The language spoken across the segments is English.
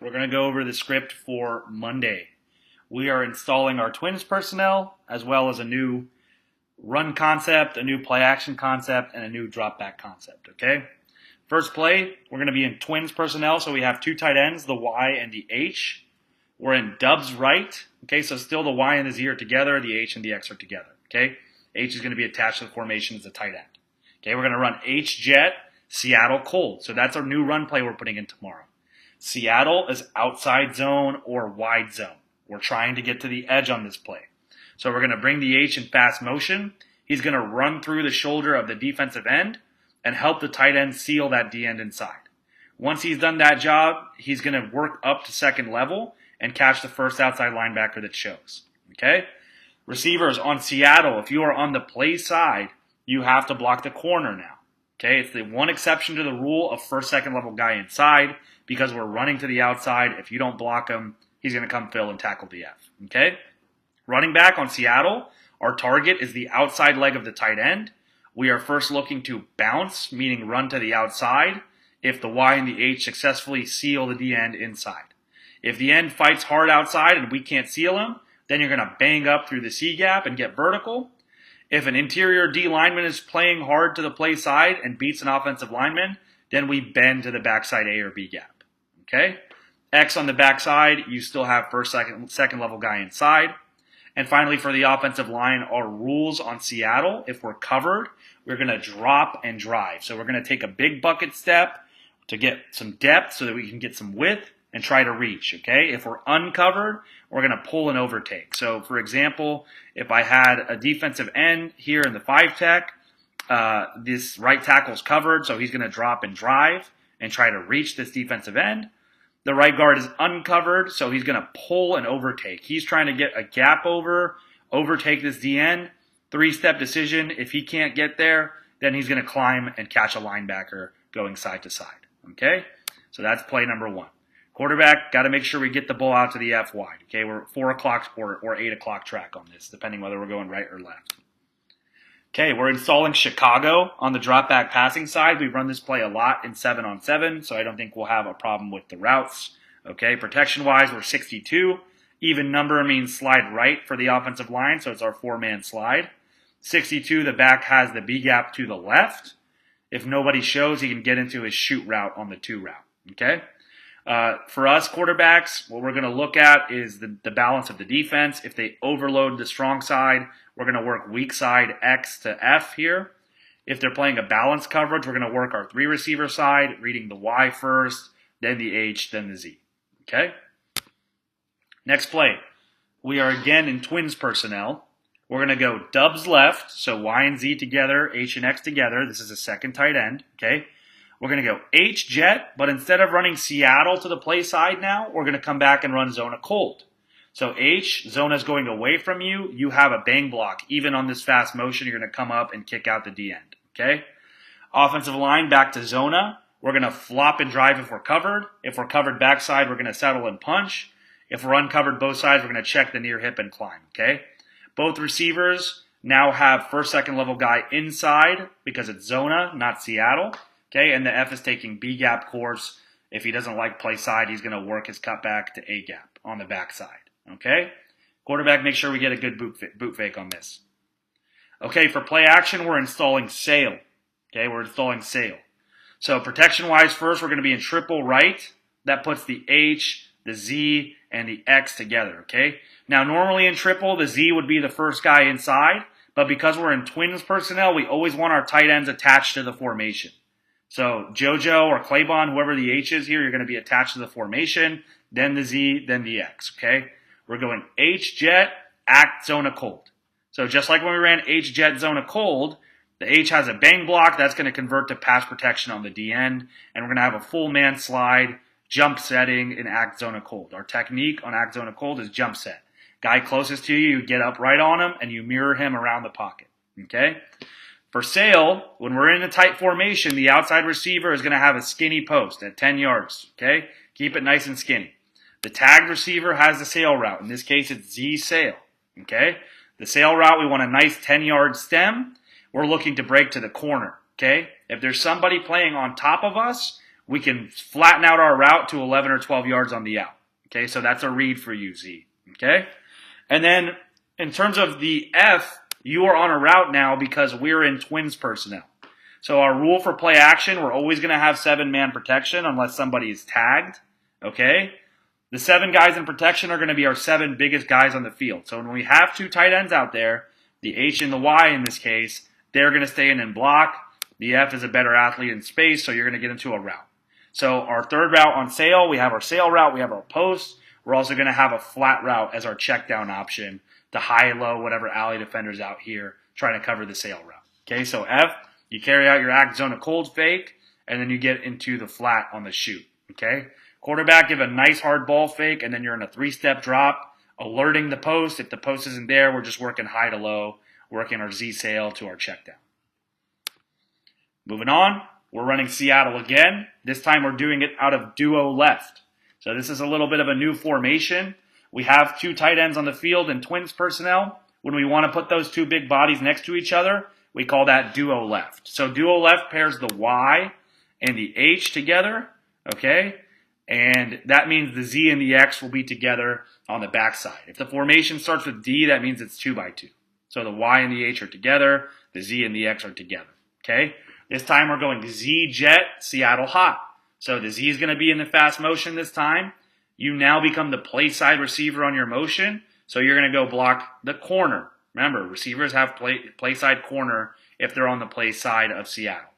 we're going to go over the script for Monday. We are installing our Twins personnel, as well as a new run concept, a new play action concept, and a new drop back concept, okay? First play, we're going to be in Twins personnel, so we have two tight ends, the Y and the H. We're in Dubs right, okay, so still the Y and the Z are together, the H and the X are together, okay? H is going to be attached to the formation as a tight end. Okay, we're going to run H-Jet, Seattle cold. So that's our new run play we're putting in tomorrow. Seattle is outside zone or wide zone. We're trying to get to the edge on this play. So we're going to bring the H in fast motion. He's going to run through the shoulder of the defensive end and help the tight end seal that D end inside. Once he's done that job, he's going to work up to second level and catch the first outside linebacker that shows. Okay? Receivers on Seattle, if you are on the play side, you have to block the corner now. Okay, it's the one exception to the rule of first, second level guy inside because we're running to the outside. If you don't block him, he's going to come fill and tackle the F. Okay, running back on Seattle, our target is the outside leg of the tight end. We are first looking to bounce, meaning run to the outside, if the Y and the H successfully seal the D end inside. If the end fights hard outside and we can't seal him, then you're going to bang up through the C gap and get vertical. If an interior D lineman is playing hard to the play side and beats an offensive lineman, then we bend to the backside A or B gap. Okay? X on the backside, you still have first, second level guy inside. And finally, for the offensive line, our rules on Seattle, if we're covered, we're going to drop and drive. So we're going to take a big bucket step to get some depth so that we can get some width and try to reach, okay? If we're uncovered, we're going to pull and overtake. So, for example, if I had a defensive end here in the 5-tech, this right tackle's covered, so he's going to drop and drive and try to reach this defensive end. The right guard is uncovered, so he's going to pull and overtake. He's trying to get a gap overtake this DN, 3-step decision. If he can't get there, then he's going to climb and catch a linebacker going side to side, okay? So that's play number 1. Quarterback, got to make sure we get the ball out to the F wide. Okay, we're 4 o'clock or 8 o'clock track on this, depending whether we're going right or left. Okay, we're installing Chicago on the drop back passing side. We run this play a lot in 7-on-7, so I don't think we'll have a problem with the routes. Okay, protection-wise, we're 62. Even number means slide right for the offensive line, so it's our 4-man slide. 62, the back has the B gap to the left. If nobody shows, he can get into his shoot route on the 2 route. Okay? For us quarterbacks, what we're going to look at is the balance of the defense. If they overload the strong side, we're going to work weak side X to F here. If they're playing a balanced coverage, we're going to work our 3 receiver side, reading the Y first, then the H, then the Z. Okay? Next play. We are again in Twins personnel. We're going to go Dubs left, so Y and Z together, H and X together. This is a second tight end. Okay? We're going to go H-Jet, but instead of running Seattle to the play side now, we're going to come back and run Zona cold. So H, Zona's going away from you. You have a bang block. Even on this fast motion, you're going to come up and kick out the D end. Okay? Offensive line, back to Zona. We're going to flop and drive if we're covered. If we're covered backside, we're going to settle and punch. If we're uncovered both sides, we're going to check the near hip and climb. Okay? Both receivers now have first, second level guy inside because it's Zona, not Seattle. Okay, and the F is taking B gap course. If he doesn't like play side, he's going to work his cutback to A gap on the backside. Okay, quarterback, make sure we get a good boot fake on this. Okay, for play action, we're installing sail. Okay, we're installing sail. So protection-wise, first we're going to be in triple right. That puts the H, the Z, and the X together. Okay, now normally in triple, the Z would be the first guy inside, but because we're in Twins personnel, we always want our tight ends attached to the formation. So JoJo or Claybon, whoever the H is here, you're going to be attached to the formation, then the Z, then the X, okay? We're going H-Jet, act, Zona cold. So just like when we ran H-Jet, Zona cold, the H has a bang block. That's going to convert to pass protection on the D end, and we're going to have a full man slide, jump setting in act, Zona cold. Our technique on act, Zona cold is jump set. Guy closest to you, you get up right on him, and you mirror him around the pocket, okay? For sail, when we're in a tight formation, the outside receiver is going to have a skinny post at 10 yards, okay? Keep it nice and skinny. The tagged receiver has the sail route. In this case, it's Z sail, okay? The sail route, we want a nice 10-yard stem. We're looking to break to the corner, okay? If there's somebody playing on top of us, we can flatten out our route to 11 or 12 yards on the out. Okay, so that's a read for you, Z. Okay, and then in terms of the F, you are on a route now because we're in twins personnel. So our rule for play action, we're always going to have 7-man protection unless somebody is tagged. Okay, the 7 guys in protection are going to be our 7 biggest guys on the field. So when we have 2 tight ends out there, the H and the Y in this case, they're going to stay in and block. The F is a better athlete in space, so you're going to get into a route. So our third route on sail, we have our sail route, we have our post. We're also going to have a flat route as our check down option, the high, low, whatever alley defenders out here trying to cover the sail route. Okay, so F, you carry out your act zone of cold fake, and then you get into the flat on the shoot. Okay, quarterback, give a nice hard ball fake, and then you're in a 3-step drop, alerting the post. If the post isn't there, we're just working high to low, working our Z sail to our check down. Moving on, we're running Seattle again. This time we're doing it out of duo left. So this is a little bit of a new formation. We have 2 tight ends on the field and twins personnel. When we want to put those 2 big bodies next to each other, we call that duo left. So duo left pairs the Y and the H together, okay? And that means the Z and the X will be together on the backside. If the formation starts with D, that means it's 2x2. So the Y and the H are together, the Z and the X are together, okay? This time we're going Z jet, Seattle hot. So the Z is going to be in the fast motion this time. You now become the play side receiver on your motion. So you're going to go block the corner. Remember, receivers have play side corner if they're on the play side of Seattle.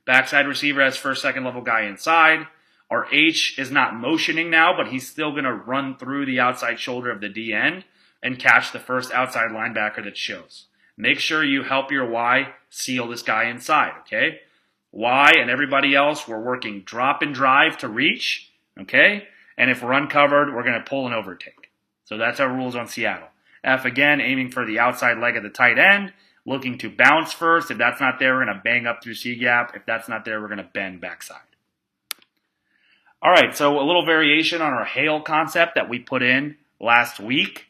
Backside receiver has first, second level guy inside. Our H is not motioning now, but he's still going to run through the outside shoulder of the D end and catch the first outside linebacker that shows. Make sure you help your Y seal this guy inside, okay? Y and everybody else, we're working drop and drive to reach, okay? And if we're uncovered, we're going to pull and overtake. So that's our rules on Seattle. F again, aiming for the outside leg of the tight end, looking to bounce first. If that's not there, we're going to bang up through C gap. If that's not there, we're going to bend backside. All right, so a little variation on our hail concept that we put in last week.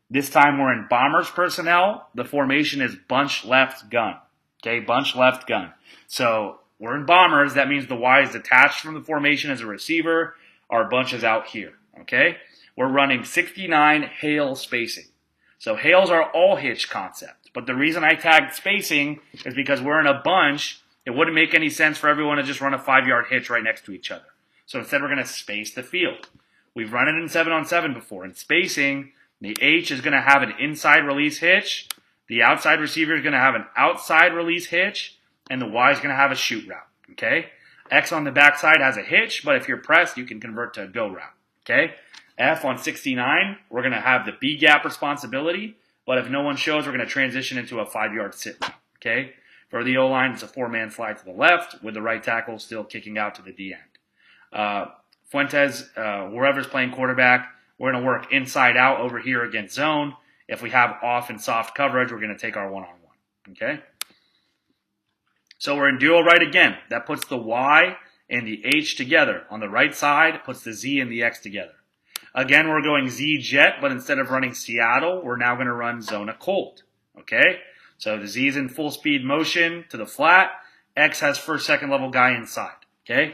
This time we're in Bombers personnel. The formation is bunch left gun. Okay, bunch left gun. So we're in Bombers. That means the Y is detached from the formation as a receiver. Our bunch is out here. Okay, we're running 69 hail spacing. So hails are all hitch concept. But the reason I tagged spacing is because we're in a bunch. It wouldn't make any sense for everyone to just run a 5-yard hitch right next to each other. So instead we're going to space the field. We've run it in 7-on-7 before. In spacing, the H is going to have an inside release hitch. The outside receiver is going to have an outside release hitch. And the Y is going to have a shoot route. Okay? X on the backside has a hitch, but if you're pressed, you can convert to a go route. Okay? F on 69, we're going to have the B gap responsibility. But if no one shows, we're going to transition into a 5-yard sit route. Okay? For the O-line, it's a 4-man slide to the left with the right tackle still kicking out to the D end. Fuentes, wherever's playing quarterback, we're going to work inside out over here against zone. If we have off and soft coverage, we're going to take our one-on-one. Okay? So we're in duo right again. That puts the Y and the H together. On the right side, puts the Z and the X together. Again, we're going Z jet, but instead of running Seattle, we're now going to run zone of cold. Okay? So the Z is in full speed motion to the flat. X has first, second level guy inside. Okay?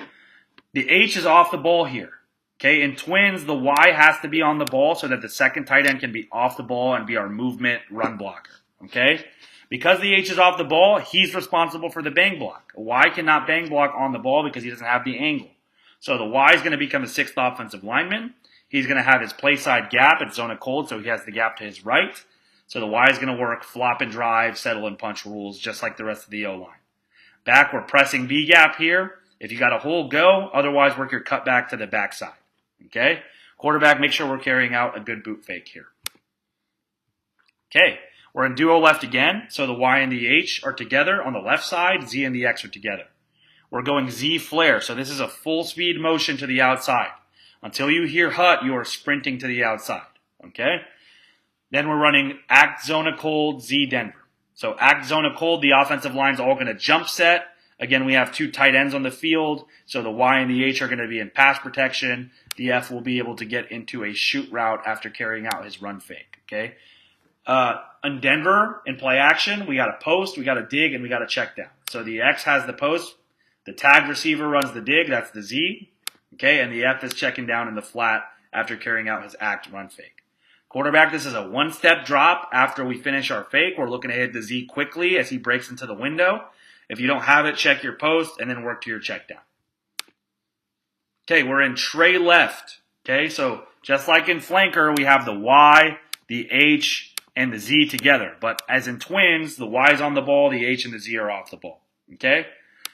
The H is off the ball here. Okay? In twins, the Y has to be on the ball so that the second tight end can be off the ball and be our movement run blocker. Okay? Because the H is off the ball, he's responsible for the bang block. A Y cannot bang block on the ball because he doesn't have the angle. So the Y is going to become a 6th offensive lineman. He's going to have his play side gap at zone of cold, so he has the gap to his right. So the Y is going to work flop and drive, settle and punch rules, just like the rest of the O-line. Back, we're pressing B gap here. If you got a hole, go. Otherwise, work your cut back to the backside. Okay? Quarterback, make sure we're carrying out a good boot fake here. Okay. We're in duo left again, so the Y and the H are together. On the left side, Z and the X are together. We're going Z flare, so this is a full speed motion to the outside. Until you hear hut, you are sprinting to the outside. Okay? Then we're running act zone of cold, Z Denver. So act zone of cold, the offensive line's all going to jump set. Again, we have 2 tight ends on the field, so the Y and the H are going to be in pass protection. The F will be able to get into a shoot route after carrying out his run fake. Okay? In Denver, in play action, we got a post, we got a dig, and we got a check down. So the X has the post, The tagged receiver runs the dig, that's the Z. Okay, and the F is checking down in the flat after carrying out his act run fake. Quarterback, this is a one-step drop. After we finish our fake, we're looking to hit the Z quickly as he breaks into the window. If you don't have it, check your post and then work to your check down. Okay, we're in tray left. Okay, so just like in flanker, we have the Y, the H, and the Z together. But as in twins, the Y is on the ball, the H and the Z are off the ball. Okay,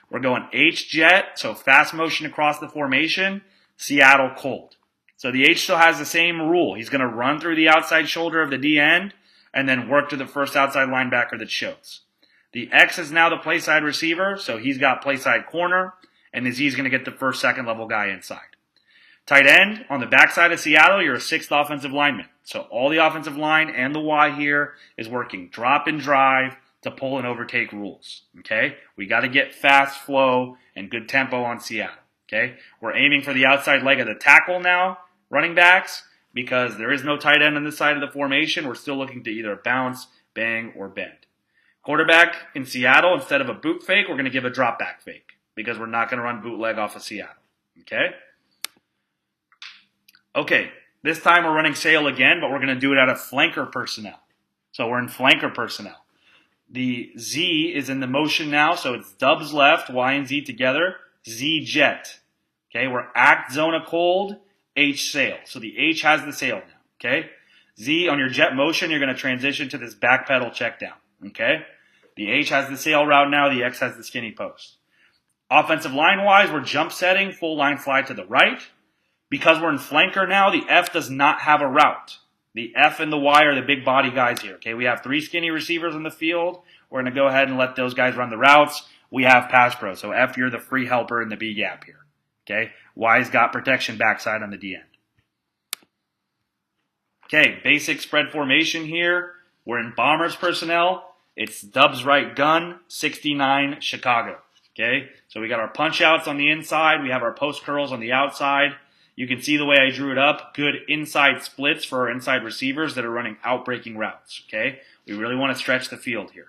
we're going H jet, so fast motion across the formation, Seattle cold. So the H still has the same rule. He's going to run through the outside shoulder of the D end and then work to the first outside linebacker that shows. The X is now the play side receiver, so he's got play side corner, and the Z is going to get the first, second level guy inside. Tight end, on the backside of Seattle, you're a sixth offensive lineman. So all the offensive line and the Y here is working drop and drive to pull and overtake rules. Okay? We got to get fast flow and good tempo on Seattle. Okay? We're aiming for the outside leg of the tackle now, running backs, because there is no tight end on this side of the formation. We're still looking to either bounce, bang, or bend. Quarterback in Seattle, instead of a boot fake, we're going to give a drop back fake because we're not going to run bootleg off of Seattle. Okay? Okay, this time we're running sail again, but we're going to do it out of flanker personnel. So we're in flanker personnel. The Z is in the motion now, so it's dubs left, Y and Z together, Z jet. Okay, we're act zona cold, H sail. So the H has the sail now. Okay, Z on your jet motion, you're going to transition to this back pedal check down. Okay, the H has the sail route now, the X has the skinny post. Offensive line wise, we're jump setting, full line slide to the right. Because we're in flanker now, the F does not have a route. The F and the Y are the big body guys here. Okay, we have three skinny receivers in the field. We're going to go ahead and let those guys run the routes. We have pass pro. So F, you're the free helper in the B gap here. Okay, Y's got protection backside on the D end. Okay, basic spread formation here. We're in Bombers personnel. It's dubs right gun, 69 Chicago. Okay, so we got our punch outs on the inside. We have our post curls on the outside. You can see the way I drew it up. Good inside splits for our inside receivers that are running out-breaking routes, okay? We really want to stretch the field here.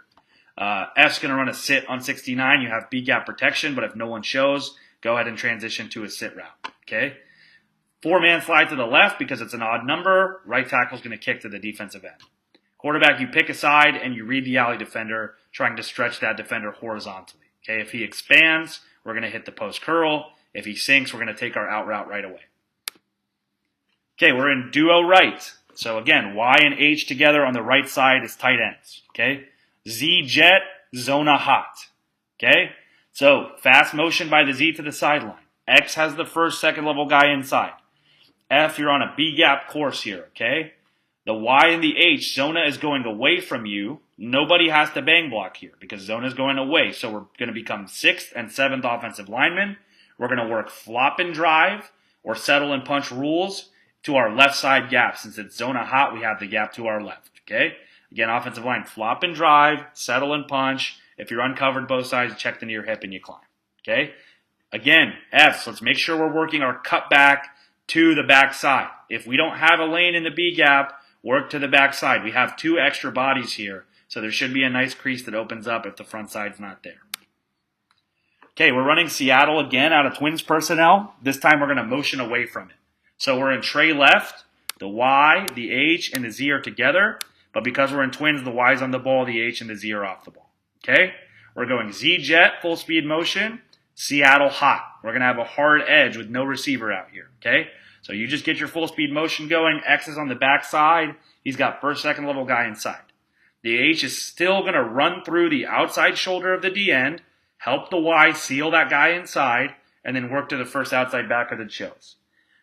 F's going to run a sit on 69. You have B-gap protection, but if no one shows, go ahead and transition to a sit route, okay? Four-man slide to the left because it's an odd number. Right tackle's going to kick to the defensive end. Quarterback, you pick a side and you read the alley defender, trying to stretch that defender horizontally, okay? If he expands, we're going to hit the post curl. If he sinks, we're going to take our out route right away. Okay, we're in duo right. So again, Y and H together on the right side is tight ends. Okay, Z jet, zona hot. Okay, so fast motion by the Z to the sideline. X has the first, second level guy inside. F, you're on a B gap course here. Okay, the Y and the H, zona is going away from you. Nobody has to bang block here because zona is going away. So we're going to become sixth and seventh offensive linemen. We're going to work flop and drive or settle and punch rules to our left side gap. Since it's zona hot, we have the gap to our left, okay? Again, offensive line, flop and drive, settle and punch. If you're uncovered both sides, check the near hip and you climb, okay? Again, F's, let's make sure we're working our cut back to the back side. If we don't have a lane in the B gap, work to the back side. We have two extra bodies here, so there should be a nice crease that opens up if the front side's not there. Okay, we're running Seattle again out of Twins personnel. This time we're going to motion away from it. So we're in tray left, the Y, the H, and the Z are together. But because we're in twins, the Y's on the ball, the H and the Z are off the ball. Okay? We're going Z jet, full speed motion, Seattle hot. We're going to have a hard edge with no receiver out here. Okay? So you just get your full speed motion going. X is on the back side. He's got first, second level guy inside. The H is still going to run through the outside shoulder of the D end, help the Y seal that guy inside, and then work to the first outside backer that shows.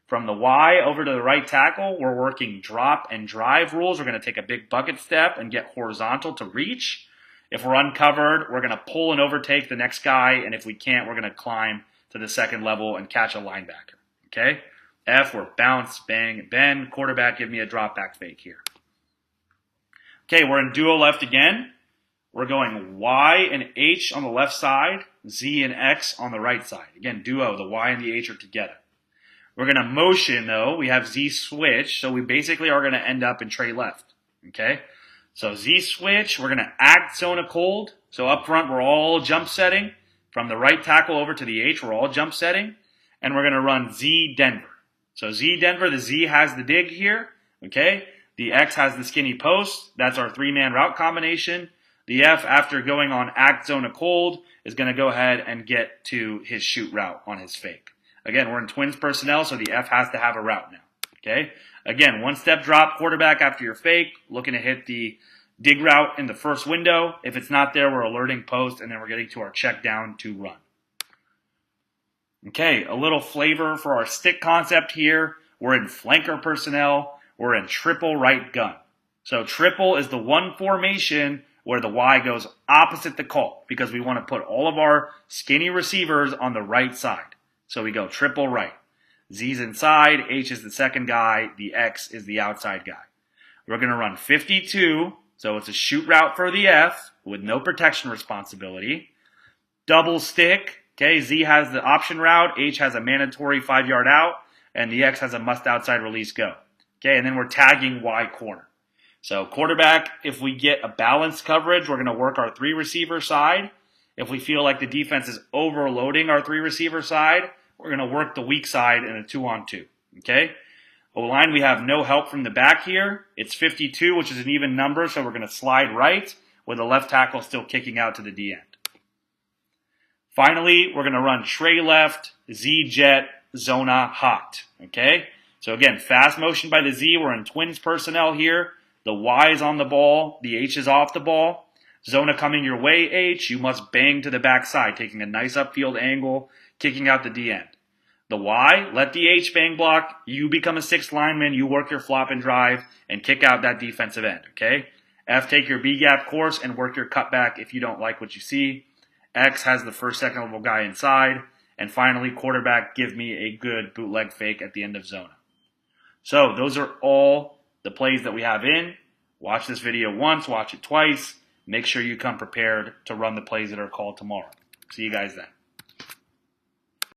From the Y over to the right tackle, we're working drop and drive rules. We're going to take a big bucket step and get horizontal to reach. If we're uncovered, we're going to pull and overtake the next guy. And if we can't, we're going to climb to the second level and catch a linebacker. Okay? F, we're bounce, bang, bend. Quarterback, give me a drop back fake here. Okay, we're in duo left again. We're going Y and H on the left side, Z and X on the right side. Again, duo, the Y and the H are together. We're going to motion, though. We have Z switch, so we basically are going to end up in tray left, okay? So Z switch, we're going to act zona cold. So up front, we're all jump setting. From the right tackle over to the H, we're all jump setting, and we're going to run Z Denver. So Z Denver, the Z has the dig here, okay? The X has the skinny post. That's our 3-man route combination. The F, after going on act zone cold, is going to go ahead and get to his shoot route on his fake. Again, we're in twins personnel, so the F has to have a route now, okay? Again, 1-step drop, quarterback after your fake, looking to hit the dig route in the first window. If it's not there, we're alerting post, and then we're getting to our check down to run. Okay, a little flavor for our stick concept here. We're in flanker personnel. We're in triple right gun. So triple is the one formation where the Y goes opposite the call because we want to put all of our skinny receivers on the right side. So we go triple right. Z's inside, H is the second guy, the X is the outside guy. We're going to run 52, so it's a shoot route for the F with no protection responsibility. Double stick. Okay, Z has the option route, H has a mandatory 5-yard out, and the X has a must outside release go. Okay, and then we're tagging Y corner. So quarterback, if we get a balanced coverage, we're going to work our 3-receiver side. If we feel like the defense is overloading our 3-receiver side, we're going to work the weak side in a 2-on-2. Okay? O-line, we have no help from the back here. It's 52, which is an even number, so we're going to slide right with the left tackle still kicking out to the D end. Finally, we're going to run tray left, Z jet, zona hot. Okay? So again, fast motion by the Z. We're in twins personnel here. The Y is on the ball. The H is off the ball. Zona coming your way, H. You must bang to the backside, taking a nice upfield angle, kicking out the D end. The Y, let the H bang block. You become a 6th lineman. You work your flop and drive and kick out that defensive end. Okay? F, take your B gap course and work your cutback if you don't like what you see. X has the first, second level guy inside. And finally, quarterback, give me a good bootleg fake at the end of zona. So those are all the plays that we have in. Watch this video once, watch it twice. Make sure you come prepared to run the plays that are called tomorrow. See you guys then.